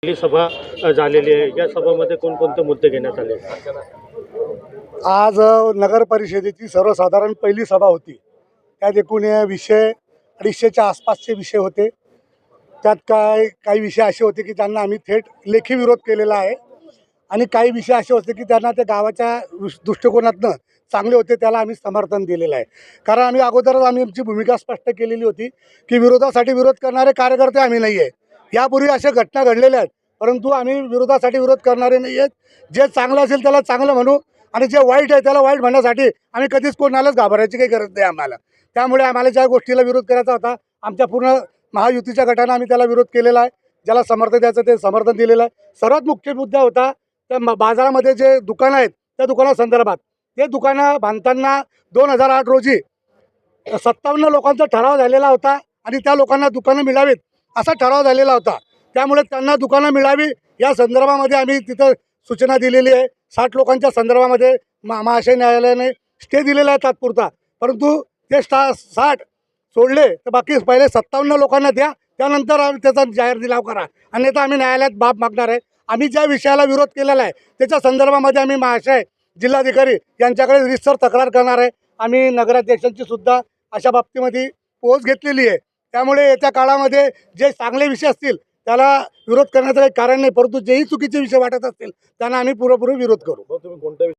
आपली सभा झालेली आहे। या सभामध्ये कोणकोणते मुद्दे घेण्यात आले? आज नगर परिषदेची सर्वसाधारण पहिली सभा होती। त्यात एकूण विषय 250च्या आसपासचे विषय होते। त्यात काही विषय असे होते की त्यांना आम्ही थेट लेखी विरोध केलेला आहे आणि काही विषय असे होते की त्यांना ते गावाच्या दृष्टिकोनातनं चांगले होते, त्याला आम्ही समर्थन दिलेलं आहे। कारण आम्ही अगोदरच आमची भूमिका स्पष्ट केलेली होती की विरोधासाठी विरोध करणारे कार्यकर्ते आम्ही नाही आहे। यापूर्वी अशा घटना घडलेल्या आहेत, परंतु आम्ही विरोधासाठी विरोध करणारे नाही आहेत। जे चांगलं असेल त्याला चांगलं म्हणू आणि जे वाईट आहे त्याला वाईट म्हणण्यासाठी आम्ही कधीच कोणालाच घाबरायची काही गरज नाही आम्हाला। त्यामुळे आम्हाला ज्या गोष्टीला विरोध करायचा होता, आमच्या पूर्ण महायुतीच्या गटानं आम्ही त्याला विरोध केलेला आहे। ज्याला समर्थन द्यायचं ते समर्थन दिलेलं आहे। सर्वात मुख्य मुद्दा होता त्या बाजारामध्ये जे दुकानं आहेत त्या दुकानासंदर्भात। ते दुकानं बांधताना 2008 रोजी 57 लोकांचा ठराव झालेला होता आणि त्या लोकांना दुकानं मिळावीत असा ठराव झालेला होता। त्यामुळे त्यांना दुकानं मिळावी या संदर्भामध्ये आम्ही तिथं सूचना दिलेली आहे। 60 लोकांच्या संदर्भामध्ये महाशय न्यायालयाने स्टे दिलेला आहे तात्पुरता, परंतु ते 60 सोडले तर बाकी पहिले 57 लोकांना द्या, त्यानंतर आम्ही त्याचा जाहीर लिलाव करा, अन्यथा आम्ही न्यायालयात बाब मागणार आहे। आम्ही ज्या विषयाला विरोध केलेला आहे त्याच्या संदर्भामध्ये आम्ही महाशय जिल्हाधिकारी यांच्याकडे रितसर तक्रार करणार आहे। आम्ही नगराध्यक्षांची सुद्धा अशा बाबतीमध्ये पोच घेतलेली आहे। त्यामुळे येत्या काळामध्ये जे चांगले विषय असतील त्याला विरोध करण्याचं काही कारण नाही, परंतु जेही चुकीचे विषय वाटत असतील त्यांना आम्ही पुरेपूर विरोध करू।